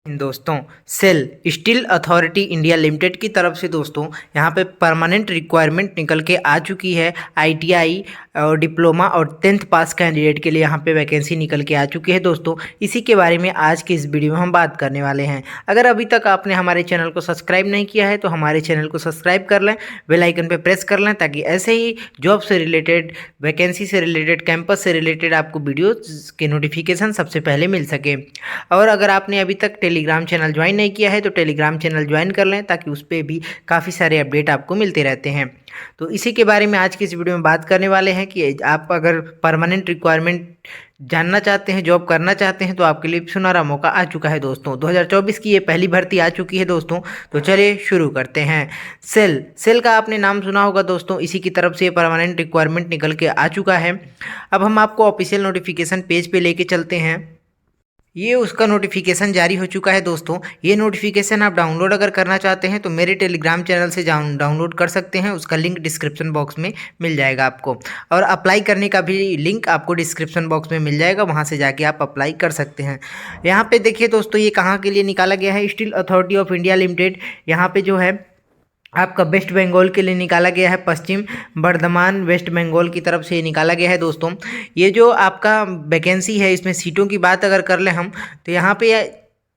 दोस्तों, SAIL Steel Authority India Limited की तरफ से दोस्तों यहाँ पे परमानेंट रिक्वायरमेंट निकल के आ चुकी है। आईटीआई और डिप्लोमा और 10th पास कैंडिडेट के लिए यहाँ पे वैकेंसी निकल के आ चुकी है दोस्तों। इसी के बारे में आज की इस वीडियो में हम बात करने वाले हैं। अगर अभी तक आपने हमारे चैनल को सब्सक्राइब नहीं किया है तो हमारे चैनल को सब्सक्राइब कर लें, बेल आइकन पर प्रेस कर लें, ताकि ऐसे ही जॉब से रिलेटेड, वैकेंसी से रिलेटेड, कैंपस से रिलेटेड आपको वीडियो के नोटिफिकेशन सबसे पहले मिल सके। और अगर आपने अभी तक टेलीग्राम चैनल ज्वाइन नहीं किया है तो टेलीग्राम चैनल ज्वाइन कर लें, ताकि उस पर भी काफ़ी सारे अपडेट आपको मिलते रहते हैं। तो इसी के बारे में आज की इस वीडियो में बात करने वाले हैं कि आप अगर परमानेंट रिक्वायरमेंट जानना चाहते हैं, जॉब करना चाहते हैं, तो आपके लिए सुनहरा मौका आ चुका है दोस्तों। 2024 की ये पहली भर्ती आ चुकी है दोस्तों। तो चलिए शुरू करते हैं। सेल का आपने नाम सुना होगा दोस्तों। इसी की तरफ से परमानेंट रिक्वायरमेंट निकल के आ चुका है। अब हम आपको ऑफिशियल नोटिफिकेशन पेज पे लेके चलते हैं। ये उसका नोटिफिकेशन जारी हो चुका है दोस्तों। ये नोटिफिकेशन आप डाउनलोड अगर करना चाहते हैं तो मेरे टेलीग्राम चैनल से डाउनलोड कर सकते हैं। उसका लिंक डिस्क्रिप्शन बॉक्स में मिल जाएगा आपको, और अप्लाई करने का भी लिंक आपको डिस्क्रिप्शन बॉक्स में मिल जाएगा। वहाँ से जाके आप अप्लाई कर सकते हैं। यहाँ पे देखिए दोस्तों, ये कहाँ के लिए निकाला गया है। Steel authority of India limited यहाँ पे जो है आपका वेस्ट बंगाल के लिए निकाला गया है। पश्चिम बर्धमान वेस्ट बंगाल की तरफ से निकाला गया है दोस्तों। ये जो आपका वैकेंसी है, इसमें सीटों की बात अगर कर लें हम, तो यहाँ पे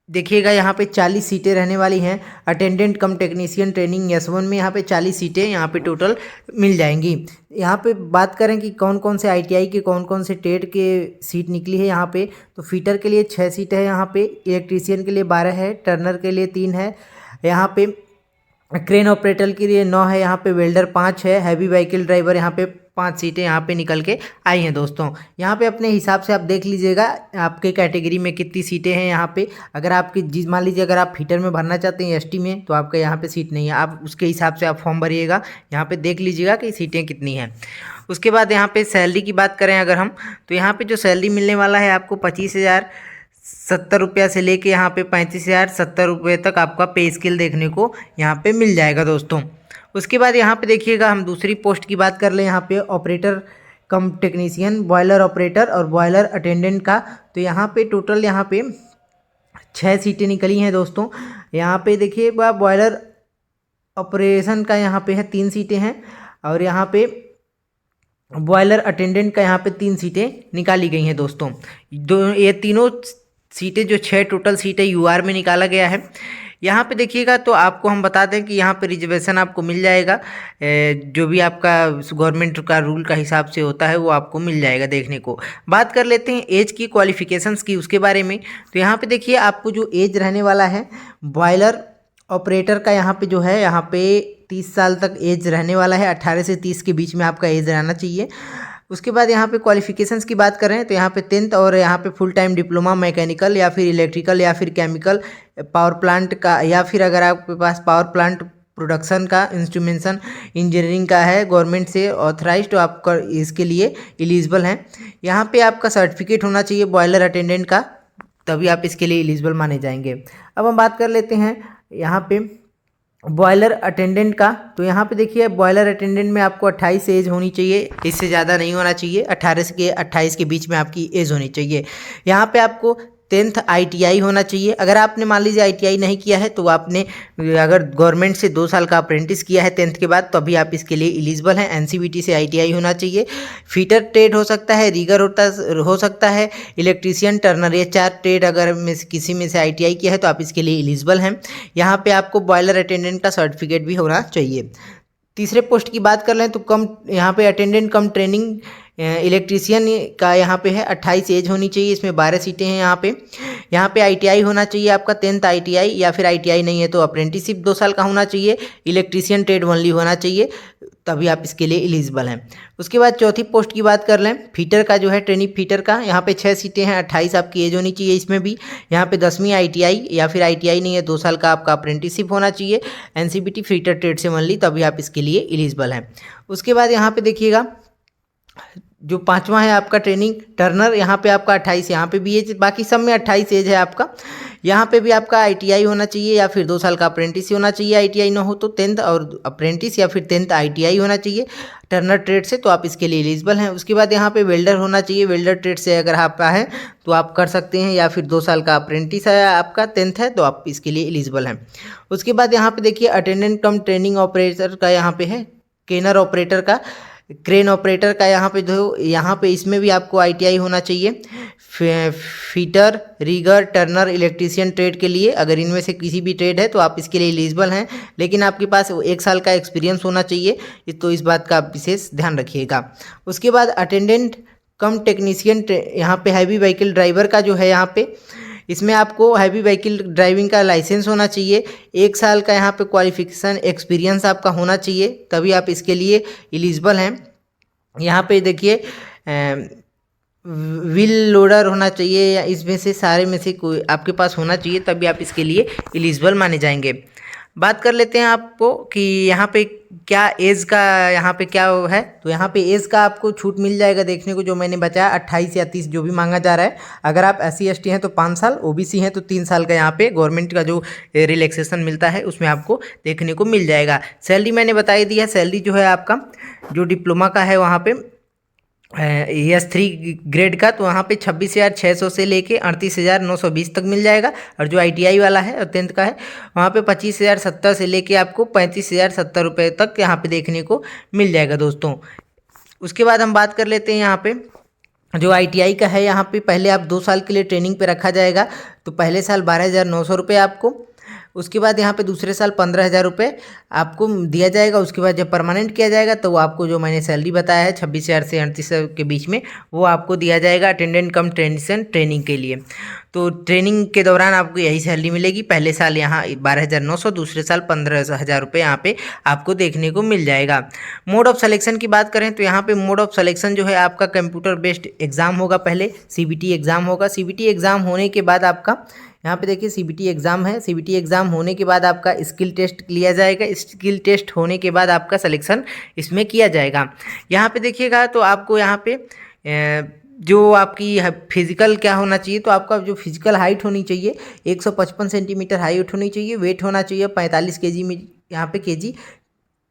देखिएगा, यहाँ पे 40 सीटें रहने वाली हैं। अटेंडेंट कम टेक्नीशियन ट्रेनिंग S1 में यहाँ पे 40 सीटें यहाँ पे टोटल मिल जाएंगी। यहाँ पे बात करें कि कौन कौन से ITI के, कौन कौन से ट्रेड के सीट निकली है यहाँ पे, तो फीटर के लिए 6 सीट है यहाँ पे, इलेक्ट्रीशियन के लिए 12 है, टर्नर के लिए 3 है, यहाँ पे क्रेन ऑपरेटर के लिए 9 है, यहाँ पे वेल्डर 5 है, हैवी व्हीकल ड्राइवर यहाँ पे 5 सीटें यहाँ पे निकल के आई हैं दोस्तों। यहाँ पे अपने हिसाब से आप देख लीजिएगा आपके कैटेगरी में कितनी सीटें हैं यहाँ पे। अगर आपकी मान लीजिए अगर आप फीटर में भरना चाहते हैं ST में, तो आपका यहाँ पे सीट नहीं है। आप उसके हिसाब से आप फॉर्म भरिएगा। यहाँ पे देख लीजिएगा कि सीटें कितनी हैं। उसके बाद यहाँ पे सैलरी की बात करें अगर हम, तो यहाँ पे जो सैलरी मिलने वाला है आपको 25,070 रुपया से लेके यहाँ पे 35,070 रुपये तक आपका पे स्केल देखने को यहाँ पे मिल जाएगा दोस्तों। उसके बाद यहाँ पे देखिएगा, हम दूसरी पोस्ट की बात कर लें। यहाँ पे ऑपरेटर कम टेक्नीशियन, बॉयलर ऑपरेटर और बॉयलर अटेंडेंट का, तो यहाँ पे टोटल यहाँ पे 6 सीटें निकली हैं दोस्तों। यहाँ पे देखिए बॉयलर ऑपरेशन का यहाँ पे है 3 सीटें हैं, और यहाँ पे बॉयलर अटेंडेंट का यहाँ पे 3 सीटें निकाली गई हैं दोस्तों। ये तीनों सीटें जो 6 टोटल सीटें UR में निकाला गया है। यहाँ पे देखिएगा, तो आपको हम बता दें कि यहाँ पे रिजर्वेशन आपको मिल जाएगा। जो भी आपका गवर्नमेंट का रूल का हिसाब से होता है वो आपको मिल जाएगा देखने को। बात कर लेते हैं एज की, क्वालिफिकेशंस की, उसके बारे में। तो यहाँ पे देखिए, आपको जो एज रहने वाला है बॉयलर ऑपरेटर का, यहाँ पे जो है यहाँ पे 30 साल तक एज रहने वाला है। 18 से 30 के बीच में आपका एज रहना चाहिए। उसके बाद यहाँ पे क्वालिफिकेशंस की बात करें तो यहाँ पे 10th और यहाँ पे फुल टाइम डिप्लोमा मैकेनिकल या फिर इलेक्ट्रिकल या फिर केमिकल पावर प्लांट का, या फिर अगर आपके पास पावर प्लांट प्रोडक्शन का इंस्ट्रूमेंटेशन इंजीनियरिंग का है गवर्नमेंट से ऑथराइज, तो आपका इसके लिए एलिजिबल हैं। यहाँ पे आपका सर्टिफिकेट होना चाहिए बॉयलर अटेंडेंट का, तभी आप इसके लिए एलिजिबल माने जाएंगे। अब हम बात कर लेते हैं यहाँ पे बॉयलर अटेंडेंट का। तो यहाँ पे देखिए, बॉयलर अटेंडेंट में आपको 28 एज होनी चाहिए, इससे ज़्यादा नहीं होना चाहिए। 18 से 28 के बीच में आपकी एज होनी चाहिए। यहाँ पे आपको 10th ITI होना चाहिए। अगर आपने मान लीजिए ITI नहीं किया है, तो आपने अगर गवर्नमेंट से 2 साल का अप्रेंटिस किया है 10th के बाद, तो अभी आप इसके लिए एलिजिबल हैं। NCVT से ITI होना चाहिए। फीटर ट्रेड हो सकता है, रीगर हो सकता है, इलेक्ट्रीशियन, टर्नर, ये 4 ट्रेड अगर किसी में से ITI किया है तो आप इसके लिए एलिजिबल हैं। यहाँ पे आपको बॉयलर अटेंडेंट का सर्टिफिकेट भी होना चाहिए। तीसरे पोस्ट की बात कर लें तो यहाँ पे अटेंडेंट कम ट्रेनिंग इलेक्ट्रीशियन का यहाँ पे है 28 एज होनी चाहिए। इसमें 12 सीटें हैं। यहाँ पे ITI होना चाहिए आपका 10th ITI, या फिर ITI नहीं है तो अप्रेंटिसशिप 2 साल का होना चाहिए। इलेक्ट्रीशियन ट्रेड ओनली होना चाहिए, तभी आप इसके लिए एलिजिबल हैं। उसके बाद चौथी पोस्ट की बात कर लें, फीटर का जो है, ट्रेनिंग फीटर का, यहाँ पे 6 सीटें हैं। 28 आपकी एज होनी चाहिए। इसमें भी यहाँ पे 10वीं ITI या फिर ITI नहीं है 2 साल का आपका अप्रेंटिसशिप होना चाहिए। NCVT फीटर ट्रेड से ओनली, तभी आप इसके लिए एलिजिबल हैं। उसके बाद यहाँ पे देखिएगा, जो पांचवा है आपका ट्रेनिंग टर्नर, यहाँ पे आपका 28, यहाँ पे भी एज, बाकी सब में 28 एज है आपका। यहाँ पे भी आपका आईटीआई होना चाहिए या फिर 2 साल का अप्रेंटिस होना चाहिए, आईटीआई ना हो तो 10th और अप्रेंटिस या फिर 10th आईटीआई होना चाहिए टर्नर ट्रेड से, तो आप इसके लिए एलिजिबल हैं। उसके बाद यहाँ पे वेल्डर होना चाहिए, वेल्डर ट्रेड से अगर आप है तो आप कर सकते हैं, या फिर 2 साल का अप्रेंटिस है आपका 10th है तो आप इसके लिए एलिजिबल हैं। उसके बाद यहाँ पे देखिए अटेंडेंट कम ट्रेनिंग ऑपरेटर का यहाँ पे है, केनर ऑपरेटर का, क्रेन ऑपरेटर का यहाँ पे जो यहाँ पे इसमें भी आपको आईटीआई होना चाहिए। Fitter, rigger, Turner, electrician trade के लिए अगर इनमें से किसी भी ट्रेड है तो आप इसके लिए एलिजिबल हैं, लेकिन आपके पास 1 साल का एक्सपीरियंस होना चाहिए, तो इस बात का आप विशेष ध्यान रखिएगा। उसके बाद अटेंडेंट कम टेक्नीशियन यहाँ पे हैवी व्हीकल ड्राइवर का जो है यहाँ पे, इसमें आपको हैवी व्हीकल ड्राइविंग का लाइसेंस होना चाहिए, 1 साल का यहाँ पे क्वालिफिकेशन एक्सपीरियंस आपका होना चाहिए, तभी आप इसके लिए एलिजिबल हैं। यहाँ पे देखिए व्हील लोडर होना चाहिए, या इसमें से सारे में से कोई आपके पास होना चाहिए, तभी आप इसके लिए एलिजिबल माने जाएंगे। बात कर लेते हैं आपको कि यहाँ पे क्या एज का यहाँ पे क्या है, तो यहाँ पे एज का आपको छूट मिल जाएगा देखने को, जो मैंने बताया 28 या 30 जो भी मांगा जा रहा है। अगर आप SC/ST हैं तो 5 साल, OBC हैं तो 3 साल का यहाँ पे गवर्नमेंट का जो रिलैक्सेशन मिलता है उसमें आपको देखने को मिल जाएगा। सैलरी मैंने बता ही दिया, सैलरी जो है आपका जो डिप्लोमा का है वहाँ पे S3 ग्रेड का, तो वहाँ पे 26,600 से लेके 38,920 तक मिल जाएगा, और जो ITI वाला है और 10th का है वहाँ पे 25,070 से लेके आपको 35,070 रुपये तक यहाँ पे देखने को मिल जाएगा दोस्तों। उसके बाद हम बात कर लेते हैं यहाँ पे जो ITI का है, यहाँ पे पहले आप 2 साल के लिए ट्रेनिंग पे रखा जाएगा, तो पहले साल 12,900 रुपये आपको, उसके बाद यहाँ पे दूसरे साल 15,000 रुपये आपको दिया जाएगा। उसके बाद जब परमानेंट किया जाएगा तो वो आपको जो मैंने सैलरी बताया है 26,000 से 38,000 के बीच में, वो आपको दिया जाएगा अटेंडेंट कम टेक्नीशियन ट्रेनिंग के लिए। तो ट्रेनिंग के दौरान आपको यही सैलरी मिलेगी, पहले साल यहाँ 12,900, दूसरे साल 15,000 रुपये यहाँ पे आपको देखने को मिल जाएगा। मोड ऑफ सिलेक्शन की बात करें तो यहाँ पे मोड ऑफ सिलेक्शन जो है आपका कंप्यूटर बेस्ड एग्ज़ाम होगा, पहले CBT एग्ज़ाम होगा, CBT एग्ज़ाम होने के बाद आपका यहाँ पे देखिए CBT एग्ज़ाम है, CBT एग्ज़ाम होने के बाद आपका स्किल टेस्ट लिया जाएगा, स्किल टेस्ट होने के बाद आपका सिलेक्शन इसमें किया जाएगा। यहाँ पे देखिएगा तो आपको यहाँ पे जो आपकी फिजिकल क्या होना चाहिए, तो आपका जो फिजिकल हाइट होनी चाहिए 155 सेंटीमीटर हाइट होनी चाहिए, वेट होना चाहिए 45 kg में यहाँ पे kg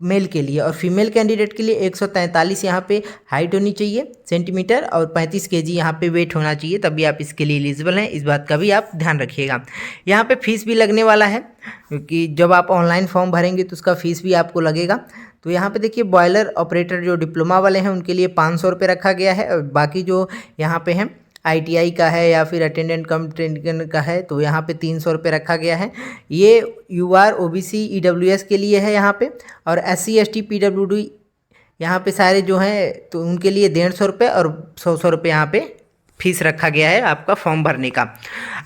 मेल के लिए, और फीमेल कैंडिडेट के लिए 143 यहाँ पे हाइट होनी चाहिए सेंटीमीटर और 35 kg यहाँ पे वेट होना चाहिए, तभी आप इसके लिए एलिजिबल हैं। इस बात का भी आप ध्यान रखिएगा। यहाँ पे फीस भी लगने वाला है, क्योंकि जब आप ऑनलाइन फॉर्म भरेंगे तो उसका फीस भी आपको लगेगा। तो यहाँ पे देखिए बॉयलर ऑपरेटर जो डिप्लोमा वाले हैं उनके लिए 500 रुपये रखा गया है, और बाकी जो यहाँ पे हैं ITI का है या फिर अटेंडेंट कम ट्रेनिंग का है तो यहाँ पे 300 रुपये रखा गया है। ये UR OBC EWS के लिए है यहाँ पे, और SC/ST PWD यहाँ पे सारे जो हैं तो उनके लिए 150 रुपये और 100 रुपये यहाँ पे फीस रखा गया है आपका फॉर्म भरने का।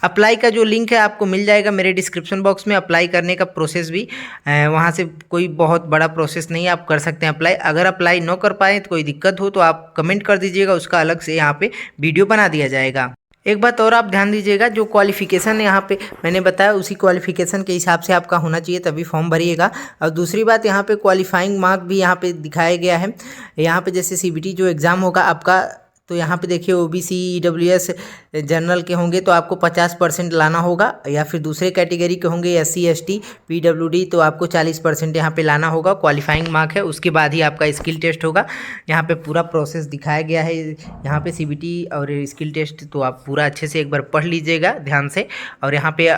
अप्लाई का जो लिंक है आपको मिल जाएगा मेरे डिस्क्रिप्शन बॉक्स में। अप्लाई करने का प्रोसेस भी वहाँ से कोई बहुत बड़ा प्रोसेस नहीं है, आप कर सकते हैं अप्लाई। अगर अप्लाई न कर पाए तो कोई दिक्कत हो तो आप कमेंट कर दीजिएगा, उसका अलग से यहाँ पे वीडियो बना दिया जाएगा। एक बात और आप ध्यान दीजिएगा, जो क्वालिफिकेशन यहाँ पे मैंने बताया उसी क्वालिफिकेशन के हिसाब से आपका होना चाहिए, तभी फॉर्म भरिएगा। और दूसरी बात यहाँ पे क्वालिफाइंग मार्क भी यहाँ पे दिखाया गया है। यहाँ पे जैसे CBT जो एग्ज़ाम होगा आपका, तो यहाँ पे देखिए OBC EWS जनरल के होंगे तो आपको 50% लाना होगा, या फिर दूसरे कैटेगरी के होंगे SC/ST PWD तो आपको 40% यहाँ पे लाना होगा। क्वालिफाइंग मार्क है, उसके बाद ही आपका स्किल टेस्ट होगा। यहाँ पे पूरा प्रोसेस दिखाया गया है यहाँ पे CBT और स्किल टेस्ट, तो आप पूरा अच्छे से एक बार पढ़ लीजिएगा ध्यान से। और यहाँ पे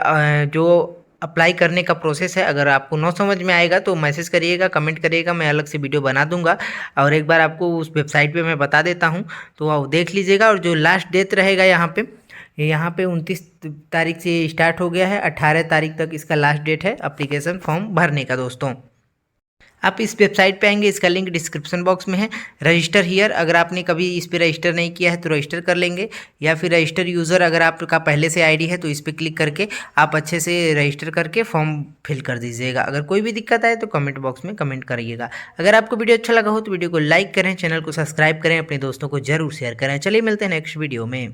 जो अप्लाई करने का प्रोसेस है, अगर आपको न समझ में आएगा तो मैसेज करिएगा, कमेंट करिएगा, मैं अलग से वीडियो बना दूंगा। और एक बार आपको उस वेबसाइट पे मैं बता देता हूं तो आप देख लीजिएगा। और जो लास्ट डेट रहेगा यहाँ पे 29 तारीख से स्टार्ट हो गया है, 18 तारीख तक इसका लास्ट डेट है एप्लीकेशन फॉर्म भरने का दोस्तों। आप इस वेबसाइट पे आएंगे, इसका लिंक डिस्क्रिप्शन बॉक्स में है। रजिस्टर हियर, अगर आपने कभी इस पे रजिस्टर नहीं किया है तो रजिस्टर कर लेंगे, या फिर रजिस्टर यूज़र अगर आपका पहले से ID है तो इस पर क्लिक करके आप अच्छे से रजिस्टर करके फॉर्म फिल कर दीजिएगा। अगर कोई भी दिक्कत आए तो कमेंट बॉक्स में कमेंट करिएगा। अगर आपको वीडियो अच्छा लगा हो तो वीडियो को लाइक करें, चैनल को सब्सक्राइब करें, अपने दोस्तों को जरूर शेयर करें। चलिए मिलते हैं नेक्स्ट वीडियो में।